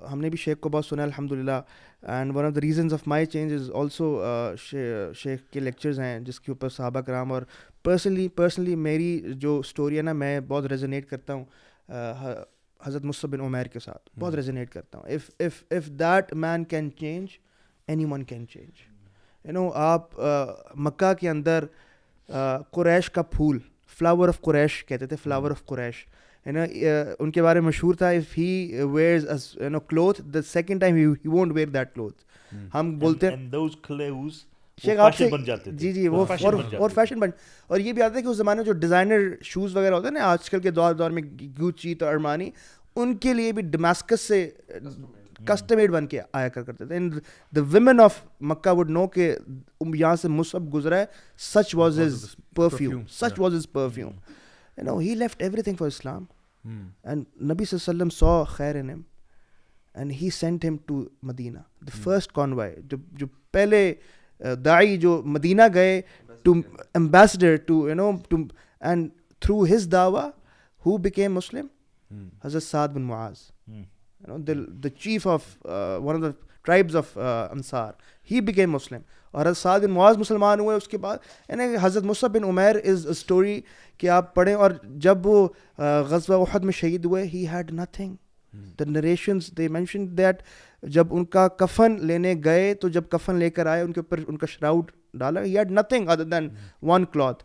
हमने भी शेख को बहुत सुना अल्हम्दुलिल्लाह, and one of the reasons of my change is also Sheikh के लेक्चर्स हैं जिसके ऊपर सहाबा कराम, और पर्सनली मेरी जो स्टोरी है ना, मैं बहुत रेजोनेट करता हूँ हज़रत मुस्अब बिन उमैर के साथ, बहुत रेजोनेट करता हूँ. If that man can change, anyone can change. You know, आप मक्का के अंदर कुरैश का फूल, फ्लावर ऑफ कुरैश कहते थे, फ्लावर ऑफ कुरैश, है ना. उनके बारे में मशहूर था, if he wears you know cloth, the second time he won't wear that cloth. हम बोलते हैं शेख आपसे बन जाते थे. जी वो और फैशन बन, और ये भी आता है कि उस ज़माने में जो डिज़ाइनर शूज़ वगैरह होते हैं ना, आजकल के दौर में गुच्ची तो अरमानी, उनके लिए भी डमास्कस से कस्टम मेड बन के आया करते थे. And the women of Mecca would know कि यहाँ से मुसअब गुजरा है, such was his perfume, such was his perfume. You know, he left everything for Islam, and नबी सल्लल्लाहु अलैहि वसल्लम सॉ खैर in him and he sent him to Medina, the first convoy, जो पहले दाई जो मदीना गए, to ambassador to you know to, and through his दावा हु बिकेम मुस्लिम, हज़रत साद बिन Muaz, you know, the chief of one of the tribes of Ansar, he became Muslim. और हज़रत साद बिन मुआज मुसलमान हुए. उसके बाद यानी हज़रत मुस्अब बिन उमैर इज़ अ स्टोरी कि आप पढ़ें, और जब वो ग़ज़वा उहद में शहीद हुए, he had nothing. The narrations they mentioned that जब उनका कफन लेने गए, तो जब कफन लेकर आए, उनके ऊपर उनका श्राउड डाला, he had nothing other than one cloth.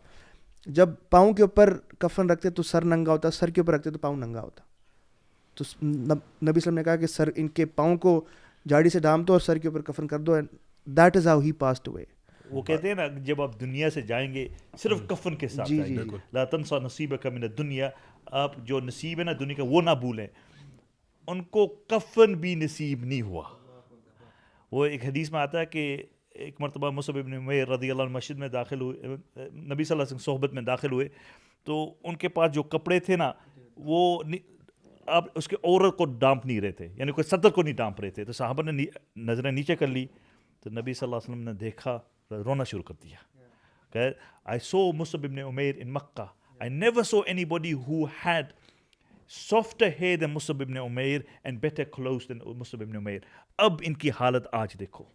जब पाँव के ऊपर कफन रखते तो सर नंगा होता, सर के ऊपर रखते तो पाँव नंगा होता. तो नबी सल्लम ने कहा कि सर, इनके पाँव को झाड़ी से डाम दो और सर के ऊपर कफन कर दो, and that is how he passed away. वो कहते हैं ना, जब आप दुनिया से जाएंगे सिर्फ कफन के साथ जाएंगे. ला तंसा नसीबक मिन दुनिया, आप जो नसीब है ना दुनिया का वो ना भूलें. उनको कफन भी नसीब नहीं हुआ. वो एक हदीस में आता है कि एक मरतबा मुसअब इब्न उमैर रज़ियल्लाहु अन्हु मस्जिद में दाखिल हुए, नबी सल्लल्लाहु अलैहि वसल्लम सोहबत में दाखिल हुए, तो उनके पास जो कपड़े थे ना, वो आप उसके औरत को डांप नहीं रहे थे, यानी कोई सदर को नहीं डांप रहे थे. तो साहबा ने नज़रें नीचे कर ली, तो नबी सल्लल्लाहु अलैहि वसल्लम ने देखा, रोना शुरू कर दिया. कह, आई सो मुसअब इब्न Umair in Mecca, I never saw anybody who had softer hair than Mus'ab ibn Umair and better clothes than Mus'ab ibn Umair. अब इनकी हालत आज देखो,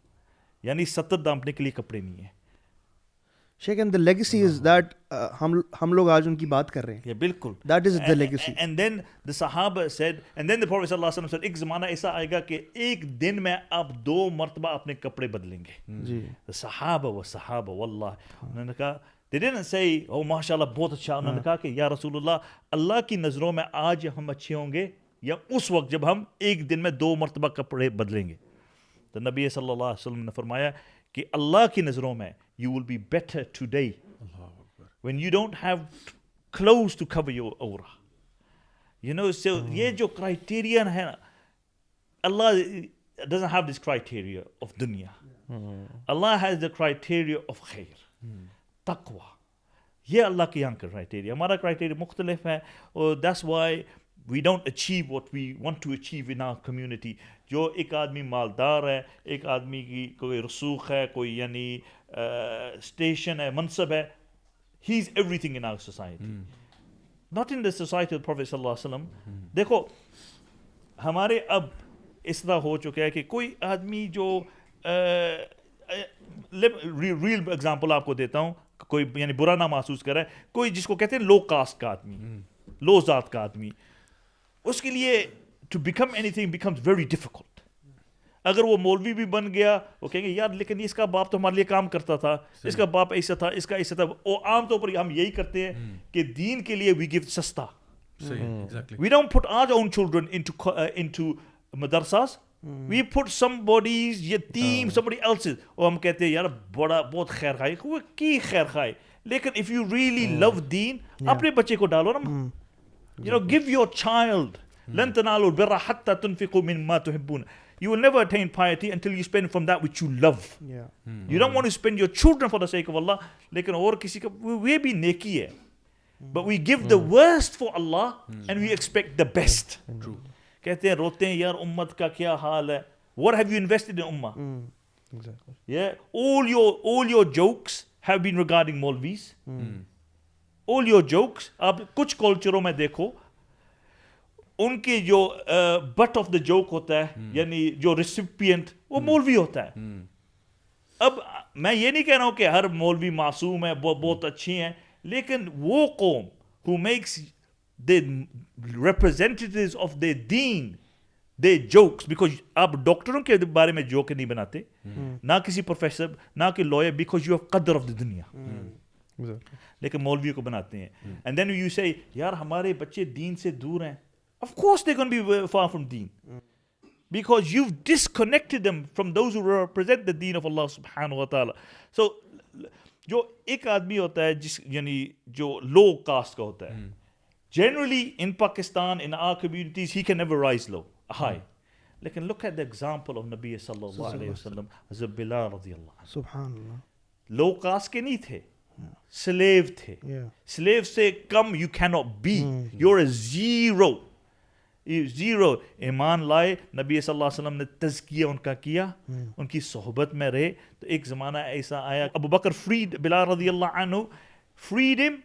यानी सत्तर दांपने के लिए कपड़े नहीं है. शेख, and the legacy is that हम लोग आज उनकी बात कर रहे हैं. बिल्कुल, that is the legacy. And then the सहाबा said, and then the prophet सल्लल्लाहु अलैहि वसल्लम सेड, एक ज़माना ऐसा आएगा कि एक दिन में आप 2 मरतबा अपने कपड़े बदलेंगे. जी, द सहाबा वल्लाह, उन्होंने कहा, they didn't say oh माशाल्लाह बहुत अच्छा. उन्होंने कहा कि या रसूलुल्लाह, अल्लाह की नज़रों में आज हम अच्छे होंगे या उस वक्त जब हम एक दिन में 2 मरतबा कपड़े बदलेंगे. तो नबी सल्लल्लाहु अलैहि वसल्लम ने फरमाया कि अल्लाह की नज़रों में you will be better today when you don't have clothes to cover your aura. You know, so ये जो criterion है ना, Allah doesn't have this criteria of dunya. Allah has the criteria of khair, taqwa. ये अल्लाह के यहाँ का criteria, हमारा criteria मुख्तलिफ है, और that's why we don't achieve what we want to achieve in our community. जो एक आदमी मालदार है, एक आदमी की कोई रसूख है, कोई यानी स्टेशन है, मनसब है, he is everything in our society. Not in the society of the Prophet sallallahu alaihi wasallam. देखो हमारे अब इस तरह हो चुका है कि कोई आदमी जो रियल एग्जांपल आपको देता हूँ, कोई यानी बुरा ना महसूस कर रहा है, कोई जिसको कहते हैं लो कास्ट का आदमी, लो जात का आदमी, उसके लिए to become anything becomes very difficult. अगर वो मौलवी भी बन गया, वो कहेंगे यार लेकिन इसका बाप तो हमारे लिए काम करता था, इसका बाप ऐसा था, इसका ऐसा था. और आमतौर पर हम यही करते हैं कि दीन के लिए we give सस्ता. We don't put our own children into madrasas. We put somebody's yatim, somebody else's. और हम कहते हैं यार बड़ा बहुत खैर खाए, वो की खैर खाए. लेकिन if you really love दीन, अपने बच्चे को डालो ना. You know, give your child. لن تنالوا البر حتى تنفقوا مما تحبون. You will never attain piety until you spend from that which you love. You don't want to spend your children for the sake of Allah. लेकिन और किसी का वे भी नेकी है. But we give the worst for Allah and we expect the best. True. कहते हैं रोते हैं यार उम्मत का क्या हाल है. What have you invested in ummah? Exactly. Yeah, all your jokes have been regarding Maulvis. All your jokes. आप कुछ कल्चरों में देखो, उनके जो बट ऑफ द जोक होता है, यानी जो रिसिपिएंट, वो मौलवी होता है। अब मैं ये नहीं कह रहा हूं कि हर मौलवी मासूम है, बहुत अच्छी हैं, लेकिन वो कौम who makes the representatives of their deen their jokes, because आप डॉक्टरों के बारे में जोक नहीं बनाते, ना किसी प्रोफेसर, ना कि लॉयर, because you have कदर ऑफ द दुनिया, लेकिन मौलवियों को बनाते हैं। एंड देन यू से यार हमारे बच्चे दीन से दूर हैं, of course they're going to be far from deen, because you've disconnected them from those who represent the deen of Allah subhanahu wa ta'ala. So जो एक आदमी होता है जिस यानी जो लो कास्ट का होता है, generally in Pakistan, in our communities, he can never rise low high, लेकिन look at the example of Nabi sallallahu alaihi wasallam as a Bilal radiyallahu anhu, Subhanallah. Low cast के नहीं थे, स्लेव थे, slave से कम you cannot be, you're a zero, ईमान लाए, नबी सल्लल्लाहु अलैहि वसल्लम ने तज़किया उनका किया, उनकी सोहबत में रहे। तो एक ज़माना ऐसा आया, अबू बकर फ्रीड बिलाल रज़ियल्लाहु अन्हु, freed him,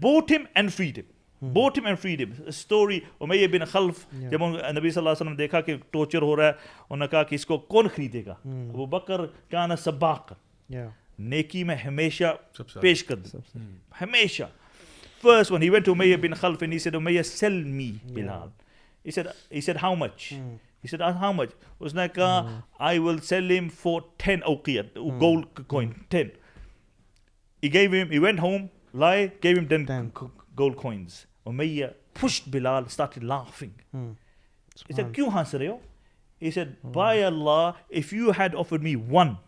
bought him and freed him, story Umayya बिन खल्फ, जब नबी सल्लल्लाहु अलैहि वसल्लम देखा कि टॉर्चर हो रहा है, उन्होंने कहा कि इसको कौन खरीदेगा। अबू बकर काना सबाक, नेकी में हमेशा पेश कर दे, हमेशा। First, when he went to Umayyah bin Khalf and he said, Umayyah, sell me Bilal. He said, how much? He said, how much? Usne kaha, I will sell him for 10 awqiyat, gold coin, 10. He went home, gave him 10 gold coins. Umayyah pushed Bilal, started laughing. He said, kyun hans rahe ho? He said, by Allah, if you had offered me one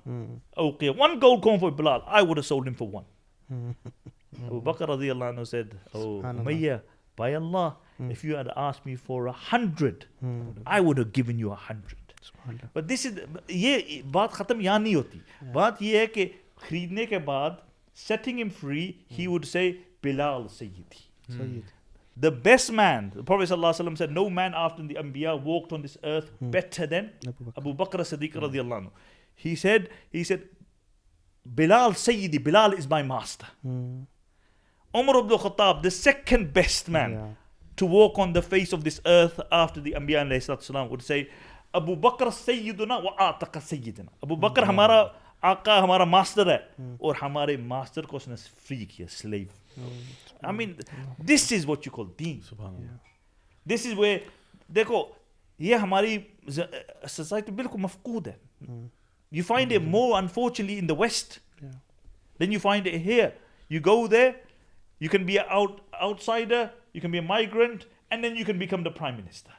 gold coin for Bilal, I would have sold him for one. Abu Bakr radiyallahu anhu said, oh Umayyah, by Allah, if you had asked me for 100, I would have given you 100. But this is, ये बात खत्म यहाँ नहीं होती। बात ये है कि खरीदने के बाद, setting him free, he would say, Bilal Sayyidi. The best man, the Prophet ﷺ said, no man after the Anbiya walked on this earth better than Abu Bakr as-Siddiq radiyallahu anhu. He said, Bilal Sayyidi, Bilal is my master. Umar ibn Khattab, the second best man to walk on the face of this earth after the Anbiya ﷺ, would say, Abu Bakr Sayyiduna wa Ataqa Sayyidina. Abu Bakr हमारा आका, हमारा master है, और हमारे master को उसने free किया, slave. I mean, this is what you call deen. This is where, देखो, ये हमारी society बिल्कुल मफकूद है. You find it more, unfortunately, in the West than you find it here. You go there, you can be an outsider, you can be a migrant, and then you can become the prime minister.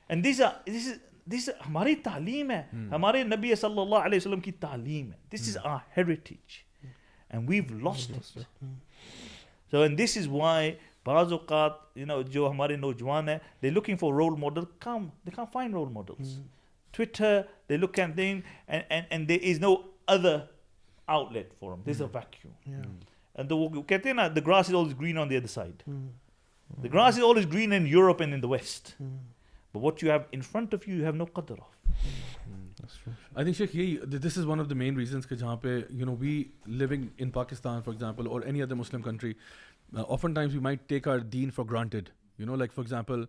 And this is हमारी तालीम है, हमारे नबी सल्लल्लाहु अलैहि वसल्लम की तालीम है. This is our heritage, and we've lost it. So, and this is why बाज़ औक़ात, जो हमारे नौजवान हैं, they're looking for role model. They can't find role models. Twitter, they look at things, and there is no other outlet for them. There's a vacuum. And कहते हैं ना, the grass is always green on the other side. The grass is always green in Europe and in the West. But what you have in front of you, you have no qadr of. That's true. I think, Sheikh, this is one of the main reasons कि जहाँ पे, we living in Pakistan, for example, or any other Muslim country, oftentimes we might take our deen for granted. Like for example,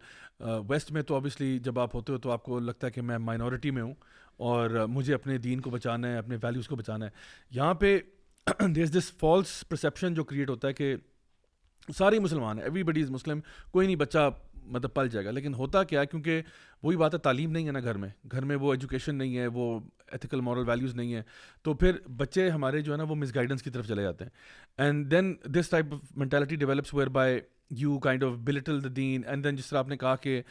West में तो obviously जब आप होते हो तो आपको लगता है कि मैं minority में हूँ और मुझे अपने दीन को बचाना है, अपने values को बचाना है. यहाँ पे there's this false perception जो create होता है कि सारे मुसलमान हैं, everybody is Muslim, कोई नहीं बच्चा मतलब पल जाएगा. लेकिन होता क्या है, क्योंकि वही बात है, तालीम नहीं है ना घर में वो एजुकेशन नहीं है, वो एथिकल मॉरल वैल्यूज़ नहीं है, तो फिर बच्चे हमारे जो है ना वो मिसगाइडेंस की तरफ चले जाते हैं. And then this type of mentality develops where by you kind of belittle the deen, and then जिस तरह आपने कहा कि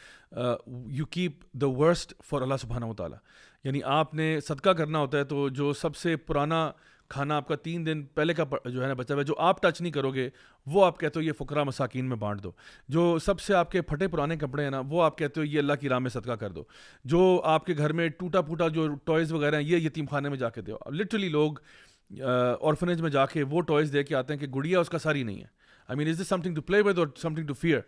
you keep the worst for Allah subhanahu wa ta'ala. यानी आपने सदका करना होता है तो जो सबसे पुराना खाना आपका 3 दिन पहले का जो है ना बचा हुआ है, जो आप टच नहीं करोगे, वो आप कहते हो ये फ़ुकरा मसाकीन में बांट दो. जो सबसे आपके फटे पुराने कपड़े हैं ना, वो आप कहते हो ये अल्लाह की राह में सदका कर दो. जो आपके घर में टूटा फूटा जो टॉयज़ वगैरह हैं, ये यतीम खाने में जाके दो. लिटरली लोग ऑर्फनेज में जाके वो टॉयज़ दे के आते हैं कि गुड़िया उसका सारी नहीं है. I mean, is this something to play with or something to fear?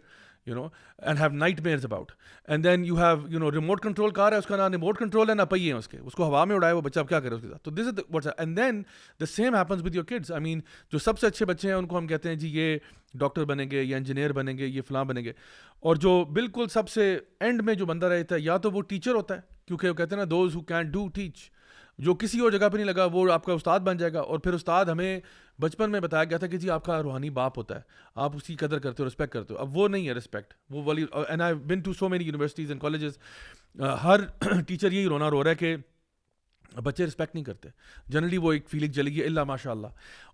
you know, and have nightmares about. And then you have, you know, remote control car है, उसका ना remote control है ना पहिए हैं उसके, उसको हवा में उड़ाए वो बच्चा अब क्या करे उसके साथ. तो this is what's, and then the same happens with your kids. I mean, जो सबसे अच्छे बच्चे हैं उनको हम कहते हैं जी ये डॉक्टर बनेंगे, ये इंजीनियर बनेंगे, ये फलां बनेंगे, और जो बिल्कुल सबसे एंड में जो बंदा रहता है या तो वो टीचर होता है, क्योंकि वो कहते हैं ना those who can't do teach, जो किसी और जगह पे नहीं लगा वो आपका उस्ताद बन जाएगा. और फिर उस्ताद हमें बचपन में बताया गया था कि जी आपका रूहानी बाप होता है, आप उसकी कदर करते हो, रिस्पेक्ट करते हो. अब वो नहीं है रिस्पेक्ट, वो वाली. And I been to so many universities and colleges, हर टीचर यही रोना रो रहा है कि बच्चे रिस्पेक्ट नहीं करते. जनरली वो एक फीलिंग चली गई इल्ला माशाअल्लाह.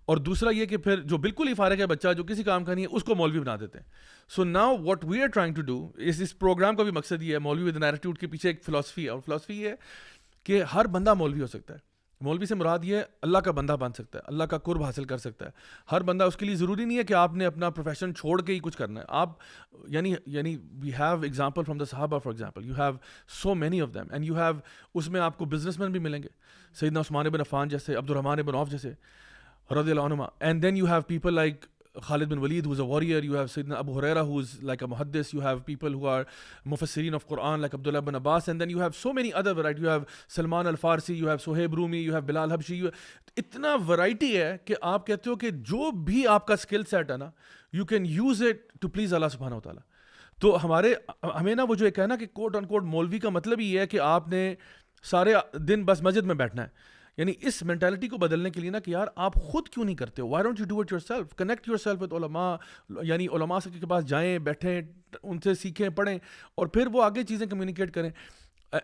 और दूसरा ये कि फिर जो बिल्कुल ही फारिग है बच्चा, जो किसी काम का नहीं है, उसको मौलवी बना देते हैं. So now what we are trying to do, इस प्रोग्राम का भी मकसद ये है, मौलवी विद एन एटीट्यूड के पीछे एक फिलॉसफी है, और फिलॉसफी ये है कि हर बंदा मौलवी हो सकता है. मौलवी से मुराद ये है अल्लाह का बंदा बन सकता है, अल्लाह का कुर्ब हासिल कर सकता है. हर बंदा, उसके लिए ज़रूरी नहीं है कि आपने अपना प्रोफेशन छोड़ के ही कुछ करना है. आप यानी we have example from the सहाबा, for example you have so many of them, and you have, उसमें आपको बिजनेसमैन भी मिलेंगे, सैयदना उस्मान इब्न अफ़्फ़ान जैसे, अब्दुर्रहमान इब्न औफ जैसे रज़ियल्लाहु अन्हुमा. And then you have people like Khalid bin Walid, who's a warrior. You have Sayyidina Abu Huraira, who's like a muhaddis. You have people who are mufassirin of Quran, like Abdullah bin Abbas. And then you have so many other variety. You have Salman al-Farsi, you have Suhaib Rumi, you have Bilal Habshi. इतना variety है कि आप कहते हो कि जो भी आपका skill set है ना, you can use it to please Allah subhanahu wa ta'ala. तो हमें ना वो जो एक है ना कि कोट ऑन कोट मौलवी का मतलब ही है कि आपने सारे दिन बस मस्जिद में बैठना है. यानी इस मेंटालिटी को बदलने के लिए ना कि यार आप खुद क्यों नहीं करते हो, why don't you do it yourself, connect yourself with उलमा, यानी उलमा के पास जाएं, बैठें, उनसे सीखें, पढ़ें, और फिर वो आगे चीज़ें कम्युनिकेट करें.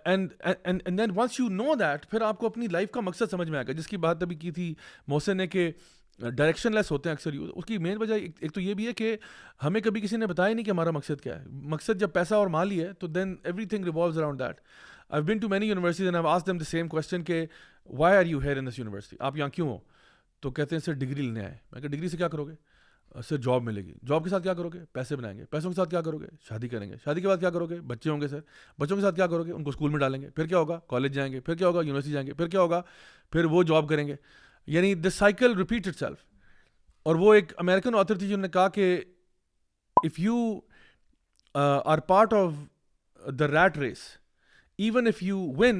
And then once you know that, फिर आपको अपनी लाइफ का मकसद समझ में आएगा. जिसकी बात अभी की थी मोहसिन ने कि डायरेक्शनलेस होते हैं अक्सर यूथ. उसकी मेन वजह एक तो ये भी है कि हमें कभी किसी ने बताया नहीं कि हमारा मकसद क्या है. मकसद जब पैसा और माल ही है तो then everything revolves around that. I've been to many universities and I've asked them the same question कि why are you here in this university, आप यहाँ क्यों हो? तो कहते हैं सर डिग्री लेने आए. मैं कहा डिग्री से क्या करोगे? सर जॉब मिलेगी. जॉब के साथ क्या करोगे? पैसे बनाएंगे. पैसों के साथ क्या करोगे? शादी करेंगे. शादी के बाद क्या करोगे? बच्चे होंगे सर. बच्चों के साथ क्या करोगे? उनको स्कूल में डालेंगे. फिर क्या होगा? कॉलेज जाएंगे. फिर क्या होगा? यूनिवर्सिटी जाएंगे. फिर क्या होगा? फिर वो जॉब करेंगे. यानी दिस साइकिल रिपीट इटसेल्फ. और वो एक अमेरिकन ऑथर थी जिन्होंने कहा कि if you are part of the rat race, even if you win,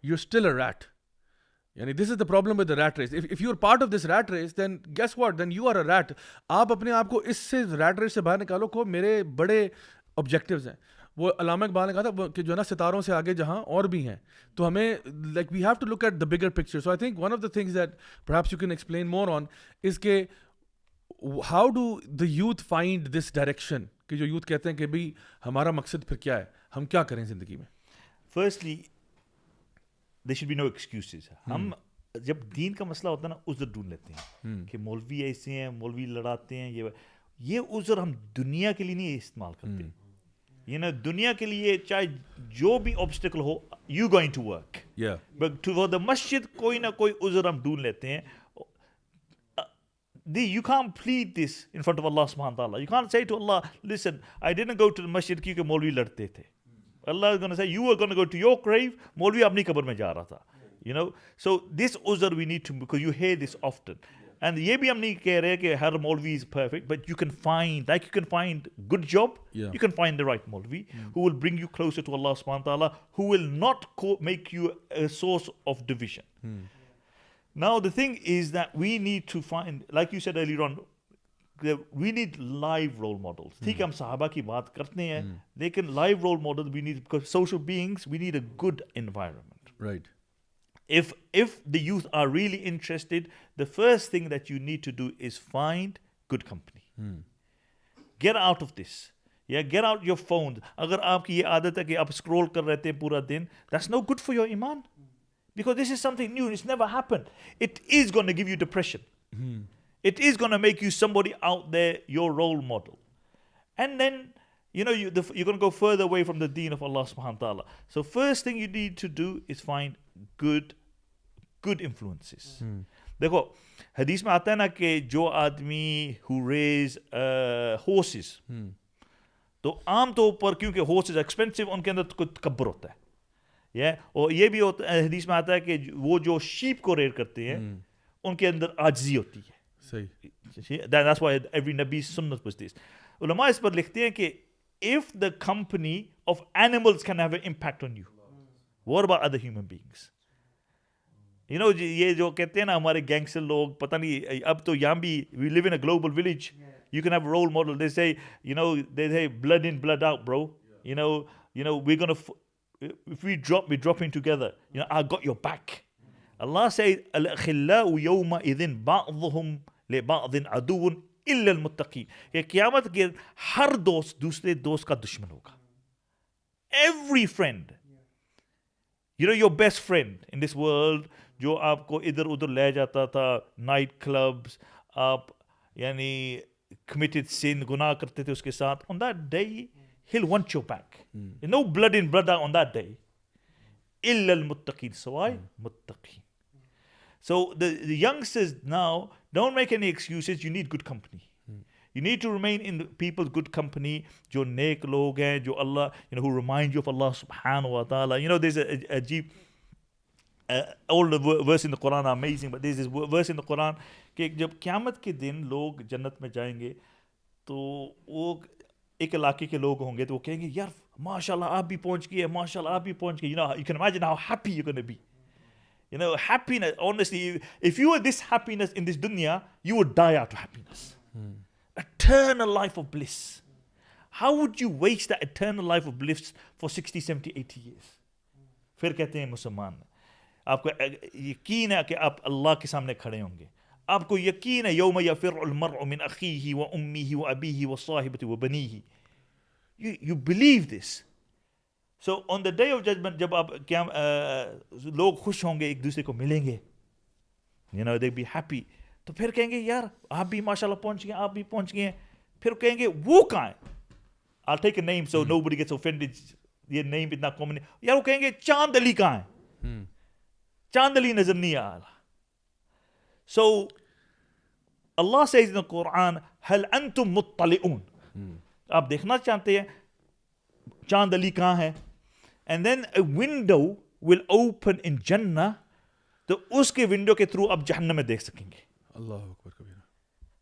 you're still a rat. Yani this is the problem with the rat race. If you're part of this rat race, then guess what? Then you are a rat. आप अपने आप को इससे rat race से बाहर निकालो को मेरे बड़े objectives हैं. वो अल्लामा इकबाल ने कहा था कि जो है ना सितारों से आगे जहाँ और भी हैं. तो हमें like we have to look at the bigger picture. So I think one of the things that perhaps you can explain more on is कि how do the youth find this direction? कि जो youth कहते हैं कि भाई हमारा मकसद फिर क्या है, हम क्या करें ज़िंदगी में. Firstly, there should be no excuses. हम जब दीन का मसला होता है ना, उज़र ढूंढ लेते हैं कि मौलवी ऐसे हैं, मौलवी लड़ाते हैं. ये उज़र हम दुनिया के लिए नहीं इस्तेमाल करते. ये ना दुनिया के लिए चाहे जो भी ऑब्स्टिकल हो, you going to work. Yeah. But for the masjid कोई ना कोई उज़र हम ढूंढ लेते हैं. You can't plead this in front of Allah subhanahu wa ta'ala. You can't say to Allah, listen, I didn't go to the masjid क्योंकि मौलवी लड़ते थे. Allah is going to say, you are going to go to your grave, मौलवी अपनी कब्र में जा रहा था. You know, so this uzr we need to, because you hear this often. And ये भी हम नहीं कह रहे कि हर मौलवी is perfect, but you can find, like you can find good job, you can find the right मौलवी who will bring you closer to Allah subhanahu wa ta'ala, who will not make you a source of division. Now the thing is that we need to find, like you said earlier on, we need live role models. ठीक है, हम सहाबा की बात करते हैं, लेकिन live role models we need, because social beings, we need a good environment. Right. If the youth are really interested, the first thing that you need to do is find good company. Get out of this. Yeah, get out your phones. अगर आपकी ये आदत है कि आप scroll कर रहते हैं पूरा दिन, that's no good for your iman. Because this is something new, it's never happened. It is going to give you depression. It is going to make you somebody out there, your role model. And then, you know, you're going to go further away from the deen of Allah subhanahu wa ta'ala. So first thing you need to do is find good influences. देखो, हदीस में आता है ना कि जो आदमी who raise horses, तो आम तौर पर क्योंकि horses expensive, उनके अंदर तो तकब्बुर होता है. Yeah? और ये भी होता है, हदीस में आता है कि वो जो sheep को रेयर करते हैं, उनके अंदर आजिज़ी होती है. सही. That's why every Nabi's sunnah was this. उलमा इस पर लिखते हैं कि if the company of animals can have an impact on you, what about other human beings? You know, ये जो कहते हैं ना हमारे गैंगस्टर लोग, पता नहीं अब तो यहाँ भी, we live in a global village. You can have a role model. They say, you know, they say blood in, blood out, bro. You know, we're gonna, if we drop, we're dropping together. You know, I got your back. Allah says, al-akhillau yawma idhin ba'dhuhum li ba'dhin aduun illa al-muttaqin. कि क़यामत के हर दोस्त दूसरे दोस्त का दुश्मन होगा. Every friend. You know, your best friend in this world, जो आपको इधर उधर ले जाता था, नाइट क्लब्स, आप यानी committed sin, गुनाह करते थे उसके साथ, on that day he'll want your back. No blood in, blood out on that day. إلا المتقين. So why? Muttaqin. So the youngsters now, don't make any excuses. You need good company. You need to remain in the people's good company. जो नेक लोग हैं, जो Allah, you know, who remind you of Allah subhanahu wa ta'ala. You know, there's a deep, all the verse in the Quran are amazing, but there's this verse in the Quran कि जब क़यामत के दिन लोग जन्नत में जाएंगे तो वो एक इलाके के लोग होंगे तो वो कहेंगे यार माशाल्लाह आप भी पहुंच गए, माशाल्लाह आप भी पहुंच गए. You know, you can imagine how happy you're going to be. You know, happiness, honestly, if you were this happiness in this dunya, you would die out of happiness. Eternal life of bliss. How would you waste that eternal life of bliss for 60, 70, 80 years? फिर कहते हैं मुसलमान, आपको यकीन है कि आप अल्लाह के सामने खड़े होंगे. आपको यकीन है यौम यफिरुल मर्उ मिन अखीही व उम्मीही व अबीही व साहिबती व बनीही. You believe this. So on the day of judgment, जब आप क्या लोग खुश होंगे, एक दूसरे को मिलेंगे, you know, they'll be happy. तो फिर कहेंगे यार आप भी माशाल्लाह पहुंच गए, आप भी पहुंच गए. फिर कहेंगे वो कहाँ है? I'll take a name so nobody gets offended. ये name इतना common है. यार वो कहेंगे चांद अली कहाँ है? चांद अली नजर नहीं आ रहा. So Allah says in the Quran, हल अंतुम मुत्तलिऊन. आप देखना चाहते हैं चांद अली कहाँ है? And then a window will open in Jannah. तो उसके विंडो के थ्रू आप जहन्नम में देख सकेंगे. अल्लाह अकबर कबीरा.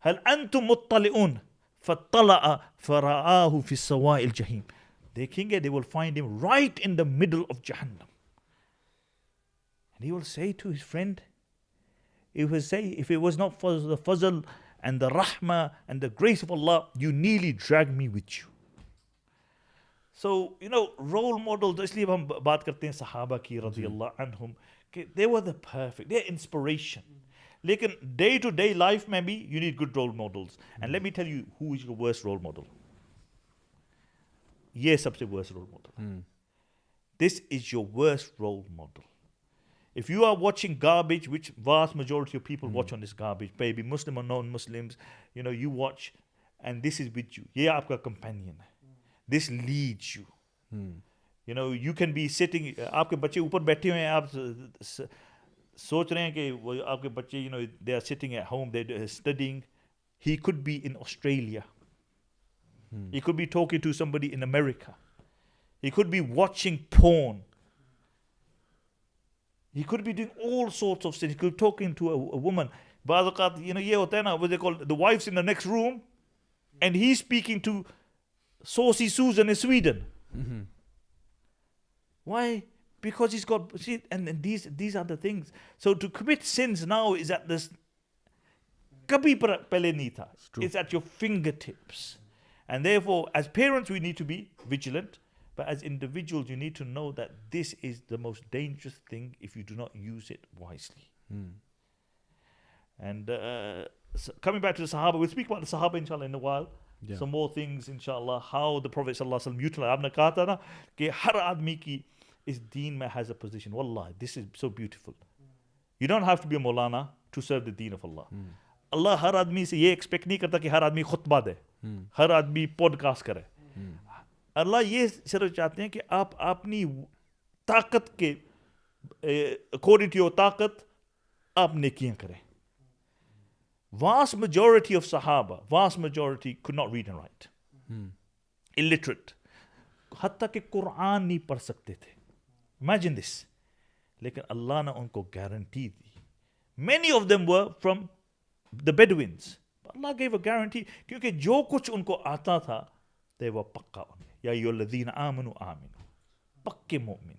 हल अंतुम मुत्तलिऊन फत्तलअ फरआहु फी सवाइल जहीम. देखेंगे, they will find him right in the middle of Jahannam. And he will say to his friend, he will say, if it was not for the fazl and the rahmah and the grace of Allah, you nearly dragged me with you. So, you know, role models, इसलिए हम बात करते हैं सहाबा की रज़ियल्लाहु अन्हुम, कि they were the perfect, they're inspiration. लेकिन day to day life में भी you need good role models. And let me tell you who is your worst role model. ये सबसे worst role model. This is your worst role model. If you are watching garbage, which vast majority of people watch on this garbage, baby, Muslim or non-Muslims, you know, you watch, and this is with you. ये आपका companion है. This leads you. You know, you can be sitting, आपके बच्चे ऊपर बैठे हुए हैं, आप सोच रहे हैं कि वो आपके बच्चे, you know, they are sitting at home, they're studying. He could be in Australia. He could be talking to somebody in America. He could be watching porn. He could be doing all sorts of things. He could be talking to a woman. But, you know, ये होता है ना, what they call the wife's in the next room, and he's speaking to Saucy Susan in Sweden. Why? Because he's got, see, and these are the things. So to commit sins now is at this, kabhi pehle nahi tha. It's at your fingertips. And therefore, as parents, we need to be vigilant. But as individuals, you need to know that this is the most dangerous thing if you do not use it wisely. And so coming back to the Sahaba, we'll speak about the Sahaba inshallah in a while. Yeah. Some more things inshallah, how the Prophet sallallahu alaihi wasallam utilized. आपने कहा था ना कि हर आदमी की इस दीन में has a position. Wallah, this is so beautiful. You don't have to be a Maulana to serve the deen of Allah. Allah हर आदमी से ये expect नहीं करता कि हर आदमी खुतबा दे, हर आदमी podcast करे. अल्लाह ये सिर्फ चाहते हैं कि आप अपनी ताकत के according to your ताकत आप नेकियां करें. Vast majority of Sahaba, vast majority could not read and write. Illiterate. हत्ता कि कुरान नहीं पढ़ सकते थे. Imagine this. लेकिन अल्लाह ने उनको guarantee the. Many of them were from the Bedouins. But Allah gave a guarantee क्योंकि जो कुछ उनको आता था, they were पक्का उनमें. या अय्युहल्लज़ीना आमनु आमिनु, पक्के मोमिन